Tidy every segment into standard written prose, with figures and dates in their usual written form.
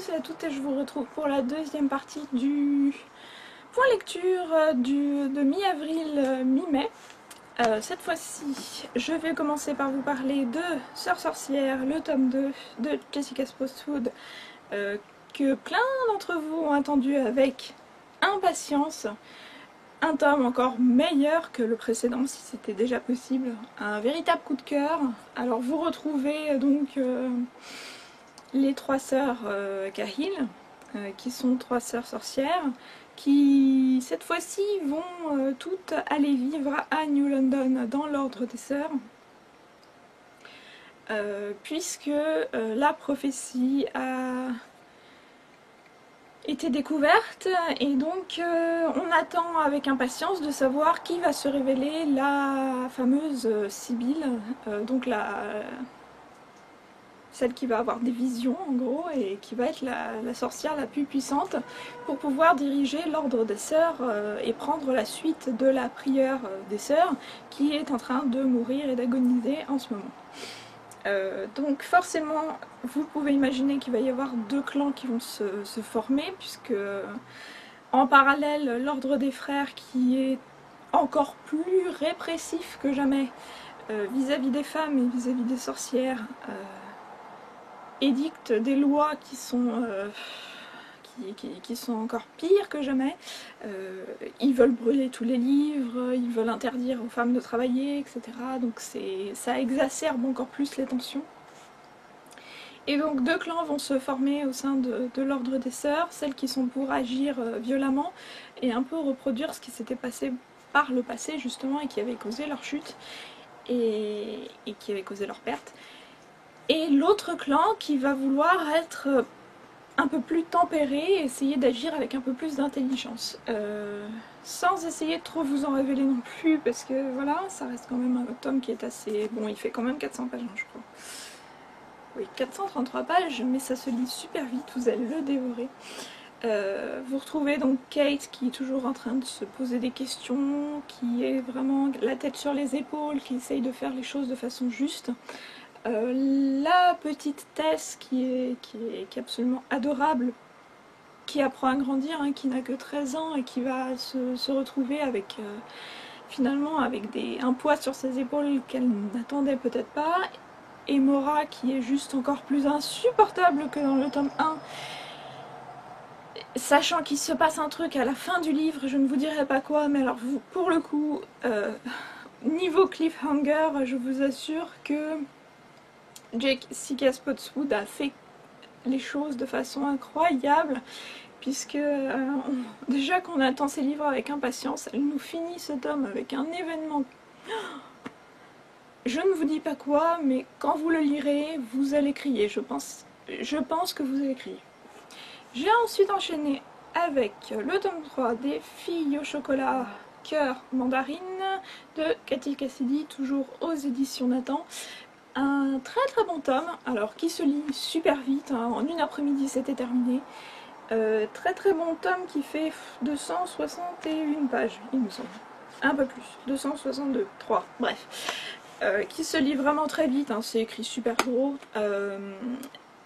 tous et à toutes et je vous retrouve pour la deuxième partie du point lecture de mi-avril, mi-mai. Cette fois-ci, je vais commencer par vous parler de Sœur sorcière, le tome 2 de Jessica Spotswood, que plein d'entre vous ont attendu avec impatience. Un tome encore meilleur que le précédent, si c'était déjà possible. Un véritable coup de cœur. Alors vous retrouvez donc les trois sœurs Cahill, qui sont trois sœurs sorcières, qui cette fois-ci vont toutes aller vivre à New London dans l'ordre des sœurs, puisque la prophétie a été découverte et donc on attend avec impatience de savoir qui va se révéler la fameuse Sibylle, donc celle qui va avoir des visions en gros et qui va être la sorcière la plus puissante pour pouvoir diriger l'ordre des sœurs et prendre la suite de la prieure des sœurs qui est en train de mourir et d'agoniser en ce moment. Donc forcément vous pouvez imaginer qu'il va y avoir deux clans qui vont se former, puisque en parallèle l'ordre des frères qui est encore plus répressif que jamais vis-à-vis des femmes et vis-à-vis des sorcières, édicte des lois qui sont encore pires que jamais. Ils veulent brûler tous les livres, ils veulent interdire aux femmes de travailler, etc. Donc ça exacerbe encore plus les tensions. Et donc deux clans vont se former au sein de l'ordre des sœurs, celles qui sont pour agir violemment et un peu reproduire ce qui s'était passé par le passé justement et qui avait causé leur chute et qui avait causé leur perte. Et l'autre clan qui va vouloir être un peu plus tempéré et essayer d'agir avec un peu plus d'intelligence. Sans essayer de trop vous en révéler non plus, parce que voilà, ça reste quand même un tome qui est assez... Bon, il fait quand même 400 pages, hein, je crois. Oui, 433 pages, mais ça se lit super vite, vous allez le dévorer. Vous retrouvez donc Kate qui est toujours en train de se poser des questions, qui est vraiment la tête sur les épaules, qui essaye de faire les choses de façon juste. La petite Tess qui est absolument adorable, qui apprend à grandir, hein, qui n'a que 13 ans et qui va se retrouver avec finalement avec un poids sur ses épaules qu'elle n'attendait peut-être pas, et Maura qui est juste encore plus insupportable que dans le tome 1, sachant qu'il se passe un truc à la fin du livre, je ne vous dirai pas quoi, mais alors vous, pour le coup, niveau cliffhanger, je vous assure que Jessica Spotswood a fait les choses de façon incroyable, puisque déjà qu'on attend ces livres avec impatience, elle nous finit ce tome avec un événement. Je ne vous dis pas quoi, mais quand vous le lirez, vous allez crier, je pense que vous allez crier. J'ai ensuite enchaîné avec le tome 3 des Filles au chocolat cœur mandarine de Cathy Cassidy, toujours aux éditions Nathan. Un très très bon tome, alors qui se lit super vite, hein, en une après-midi c'était terminé. Très très bon tome qui fait 261 pages, il me semble. Un peu plus, 262, 3, bref. Qui se lit vraiment très vite, hein, c'est écrit super gros.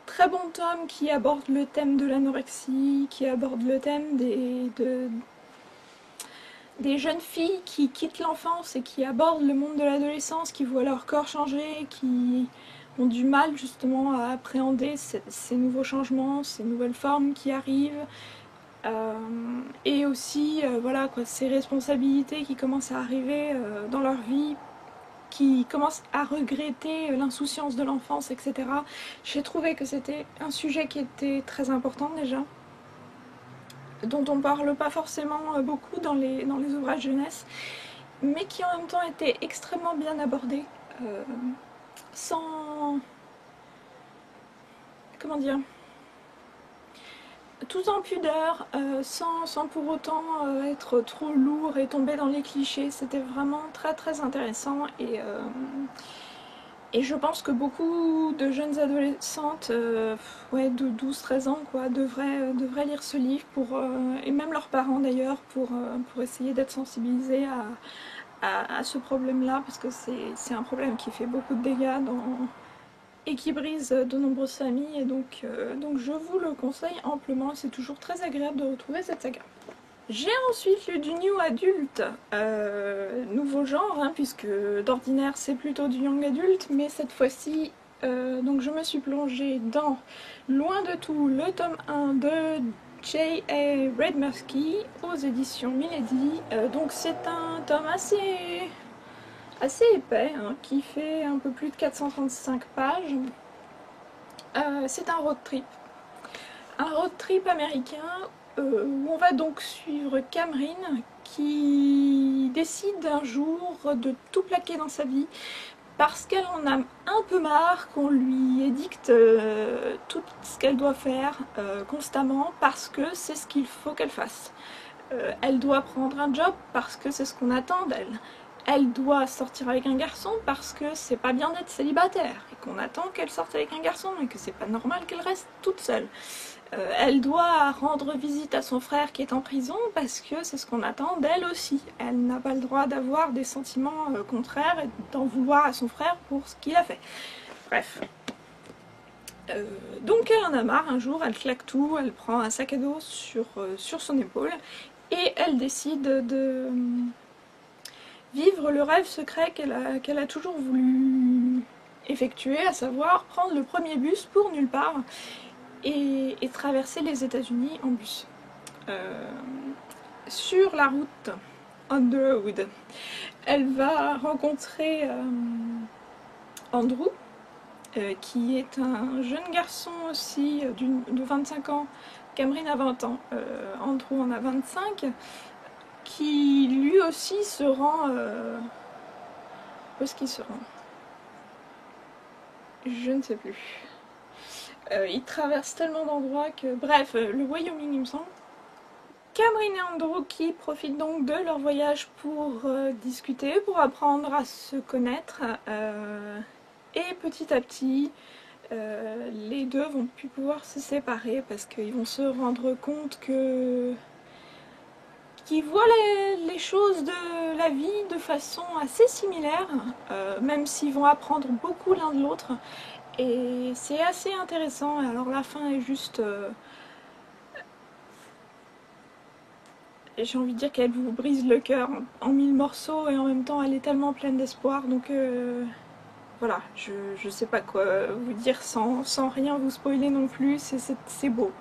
Très bon tome qui aborde le thème de l'anorexie, qui aborde le thème des jeunes filles qui quittent l'enfance et qui abordent le monde de l'adolescence, qui voient leur corps changer, qui ont du mal justement à appréhender ces nouveaux changements, ces nouvelles formes qui arrivent, et aussi voilà quoi, ces responsabilités qui commencent à arriver dans leur vie, qui commencent à regretter l'insouciance de l'enfance, etc. J'ai trouvé que c'était un sujet qui était très important déjà, dont on parle pas forcément beaucoup dans les ouvrages jeunesse, mais qui en même temps était extrêmement bien abordé, sans... comment dire, tout en pudeur, sans pour autant être trop lourd et tomber dans les clichés. C'était vraiment très très intéressant, et je pense que beaucoup de jeunes adolescentes, ouais, de 12-13 ans, quoi, devraient lire ce livre, et même leurs parents d'ailleurs, pour essayer d'être sensibilisés à ce problème-là, parce que c'est un problème qui fait beaucoup de dégâts et qui brise de nombreuses familles, et donc je vous le conseille amplement, c'est toujours très agréable de retrouver cette saga. J'ai ensuite lu du new adulte, nouveau genre, hein, puisque d'ordinaire c'est plutôt du young adulte, mais cette fois-ci, donc je me suis plongée dans Loin de tout, le tome 1 de J.A. Redmusky aux éditions Milady. Donc c'est un tome assez épais, hein, qui fait un peu plus de 435 pages. C'est un road trip. Un road trip américain où on va donc suivre Cameron qui décide un jour de tout plaquer dans sa vie parce qu'elle en a un peu marre qu'on lui édicte tout ce qu'elle doit faire constamment parce que c'est ce qu'il faut qu'elle fasse. Elle doit prendre un job parce que c'est ce qu'on attend d'elle. Elle doit sortir avec un garçon parce que c'est pas bien d'être célibataire et qu'on attend qu'elle sorte avec un garçon et que c'est pas normal qu'elle reste toute seule. Elle doit rendre visite à son frère qui est en prison parce que c'est ce qu'on attend d'elle aussi. Elle n'a pas le droit d'avoir des sentiments contraires et d'en vouloir à son frère pour ce qu'il a fait. Bref. Donc elle en a marre, un jour elle claque tout, elle prend un sac à dos sur son épaule et elle décide de vivre le rêve secret qu'elle a toujours voulu effectuer, à savoir prendre le premier bus pour nulle part et traverser les États-Unis en bus. Sur la route, on the road, elle va rencontrer Andrew, qui est un jeune garçon aussi de 25 ans. Cameron a 20 ans, Andrew en a 25, qui lui aussi se rend... où est-ce qu'il se rend? Je ne sais plus. Il traverse tellement d'endroits que... Bref, le Wyoming il me semble. Cameron et Andrew qui profitent donc de leur voyage pour discuter, pour apprendre à se connaître. Et petit à petit, les deux vont plus pouvoir se séparer parce qu'ils vont se rendre compte qu'ils voient les choses de la vie de façon assez similaire, même s'ils vont apprendre beaucoup l'un de l'autre. Et c'est assez intéressant. Alors la fin est juste... j'ai envie de dire qu'elle vous brise le cœur en 1000 morceaux et en même temps elle est tellement pleine d'espoir. Donc voilà, je sais pas quoi vous dire sans rien vous spoiler non plus. C'est beau.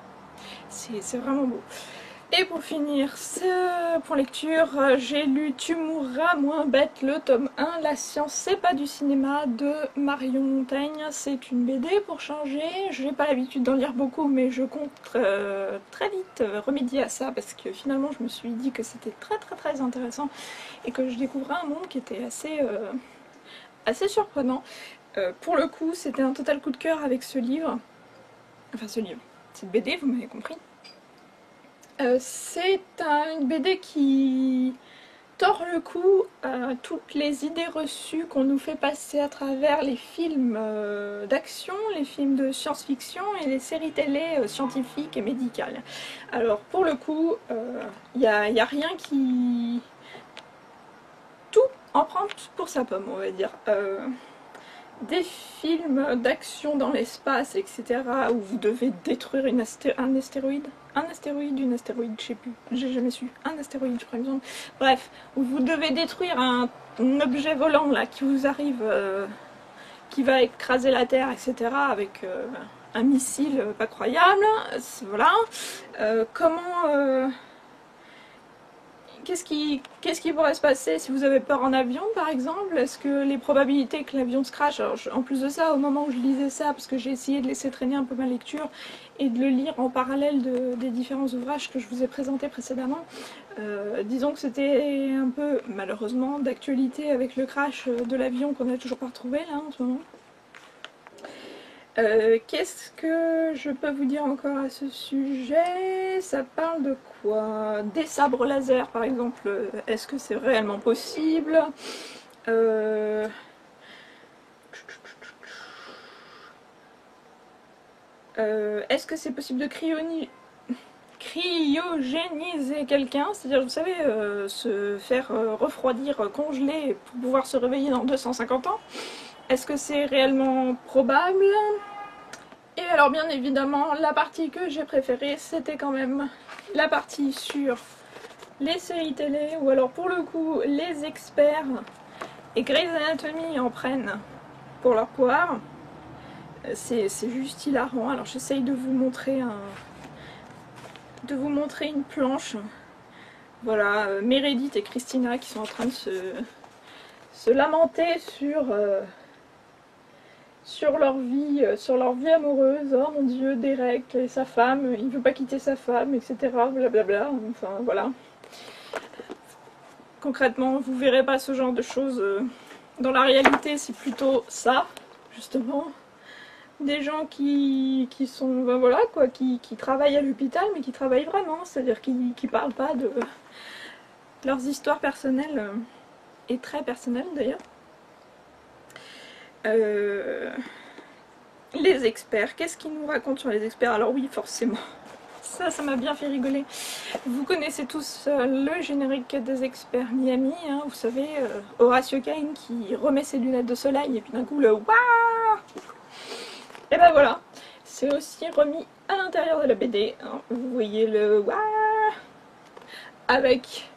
C'est vraiment beau. Et pour finir ce point lecture, j'ai lu Tu mourras moins bête, le tome 1, La science c'est pas du cinéma, de Marion Montaigne. C'est une BD pour changer, je n'ai pas l'habitude d'en lire beaucoup mais je compte très vite remédier à ça parce que finalement je me suis dit que c'était très intéressant et que je découvrais un monde qui était assez surprenant. Pour le coup c'était un total coup de cœur avec ce livre, cette BD, vous m'avez compris. C'est une BD qui tord le cou à toutes les idées reçues qu'on nous fait passer à travers les films d'action, les films de science-fiction et les séries télé scientifiques et médicales. Alors pour le coup, y a rien qui... Tout en prend pour sa pomme, on va dire. Des films d'action dans l'espace, etc. où vous devez détruire une astéroïde, une astéroïde, je sais plus, j'ai jamais su, un astéroïde je crois, il me semble. Bref, où vous devez détruire un objet volant là qui vous arrive, qui va écraser la Terre, etc. avec un missile pas croyable, voilà. Qu'est-ce qui pourrait se passer si vous avez peur en avion par exemple? Est-ce que les probabilités que l'avion se crache, alors en plus de ça, au moment où je lisais ça, parce que j'ai essayé de laisser traîner un peu ma lecture et de le lire en parallèle des différents ouvrages que je vous ai présentés précédemment, disons que c'était un peu malheureusement d'actualité avec le crash de l'avion qu'on n'a toujours pas retrouvé là en ce moment. Qu'est-ce que je peux vous dire encore à ce sujet? Ça parle de quoi? Des sabres laser par exemple, est-ce que c'est réellement possible? Est-ce que c'est possible de cryogéniser quelqu'un? C'est-à-dire, vous savez, se faire refroidir, congeler pour pouvoir se réveiller dans 250 ans? Est-ce que c'est réellement probable? Et alors bien évidemment, la partie que j'ai préférée, c'était quand même la partie sur les séries télé, ou alors pour le coup, les experts et Grey's Anatomy en prennent pour leur poire. C'est juste hilarant. Alors j'essaye de vous montrer une planche. Voilà, Meredith et Christina qui sont en train de se lamenter sur leur vie amoureuse. Oh mon dieu, Derek et sa femme, il veut pas quitter sa femme, etc. Blablabla. Enfin voilà. Concrètement, vous verrez pas ce genre de choses dans la réalité, c'est plutôt ça, justement. Des gens qui sont, ben voilà quoi, qui travaillent à l'hôpital, mais qui travaillent vraiment, c'est-à-dire qui parlent pas de leurs histoires personnelles, et très personnelles d'ailleurs. Les experts, qu'est-ce qu'ils nous racontent sur les experts? Alors oui, forcément, ça m'a bien fait rigoler. Vous connaissez tous le générique des experts Miami, hein, vous savez, Horatio Caine qui remet ses lunettes de soleil et puis d'un coup le waouh. Et ben voilà, c'est aussi remis à l'intérieur de la BD, hein. Vous voyez le waouh avec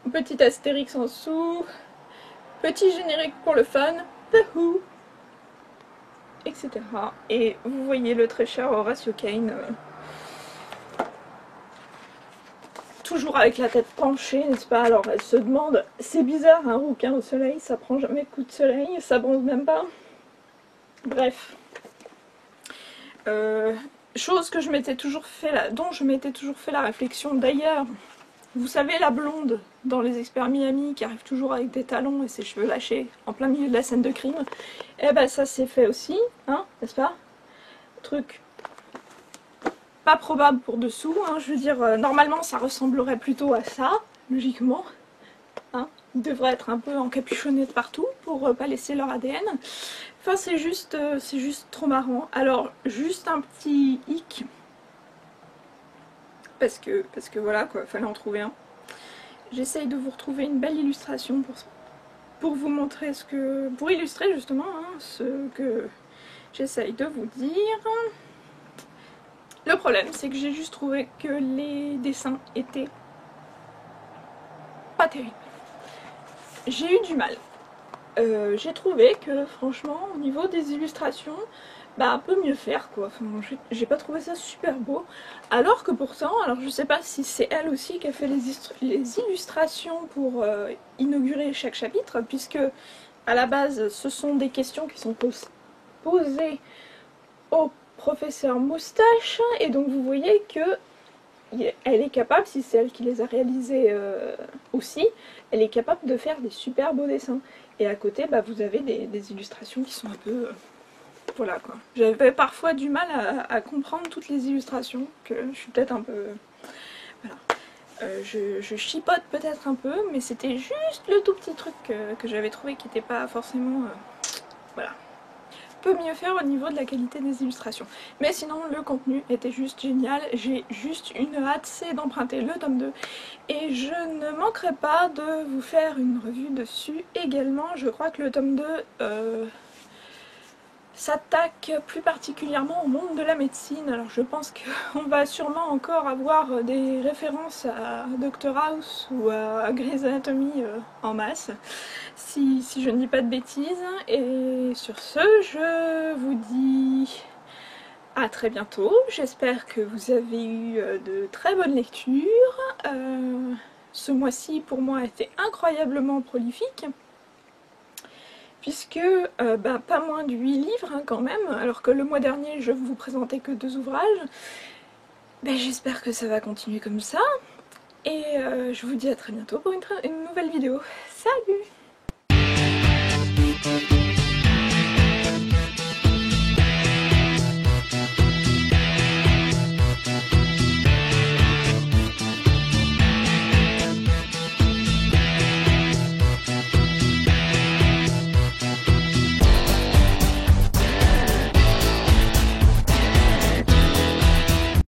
un petit astérix en dessous, petit générique pour le fun, Wouhou, etc. Et vous voyez le très cher Horatio Caine, toujours avec la tête penchée, n'est-ce pas? Alors elle se demande, c'est bizarre un rouquin au soleil, ça prend jamais coup de soleil, ça bronze même pas. Bref. Chose que je m'étais toujours fait, dont je m'étais toujours fait la réflexion d'ailleurs. Vous savez la blonde dans les experts Miami qui arrive toujours avec des talons et ses cheveux lâchés en plein milieu de la scène de crime? Et ben ça c'est fait aussi, hein, n'est-ce pas? Truc pas probable pour dessous, hein, je veux dire, normalement ça ressemblerait plutôt à ça, logiquement. Hein, ils devraient être un peu encapuchonnés de partout pour pas laisser leur ADN. Enfin c'est juste trop marrant. Alors juste un petit hic. Parce que voilà quoi, fallait en trouver un. J'essaye de vous retrouver une belle illustration pour vous montrer pour illustrer justement hein, ce que j'essaye de vous dire. Le problème c'est que j'ai juste trouvé que les dessins étaient pas terribles. J'ai eu du mal. J'ai trouvé que franchement au niveau des illustrations, bah un peu mieux faire quoi, enfin, j'ai pas trouvé ça super beau, alors que pourtant, alors je sais pas si c'est elle aussi qui a fait les illustrations pour inaugurer chaque chapitre, puisque à la base ce sont des questions qui sont posées au professeur Moustache, et donc vous voyez que elle est capable, si c'est elle qui les a réalisées aussi, elle est capable de faire des super beaux dessins. Et à côté, bah, vous avez des illustrations qui sont un peu... voilà quoi. J'avais parfois du mal à comprendre toutes les illustrations, que je suis peut-être un peu... voilà. Je chipote peut-être un peu, mais c'était juste le tout petit truc que j'avais trouvé qui n'était pas forcément... voilà. Peut mieux faire au niveau de la qualité des illustrations. Mais sinon, le contenu était juste génial. J'ai juste une hâte, c'est d'emprunter le tome 2. Et je ne manquerai pas de vous faire une revue dessus également. Je crois que le tome 2... s'attaque plus particulièrement au monde de la médecine. Alors je pense qu'on va sûrement encore avoir des références à Dr House ou à Grey's Anatomy en masse, si je ne dis pas de bêtises. Et sur ce, je vous dis à très bientôt. J'espère que vous avez eu de très bonnes lectures. Ce mois-ci pour moi a été incroyablement prolifique, puisque pas moins de 8 livres hein, quand même, alors que le mois dernier je vous présentais que 2 ouvrages. J'espère que ça va continuer comme ça, et je vous dis à très bientôt pour une nouvelle vidéo. Salut!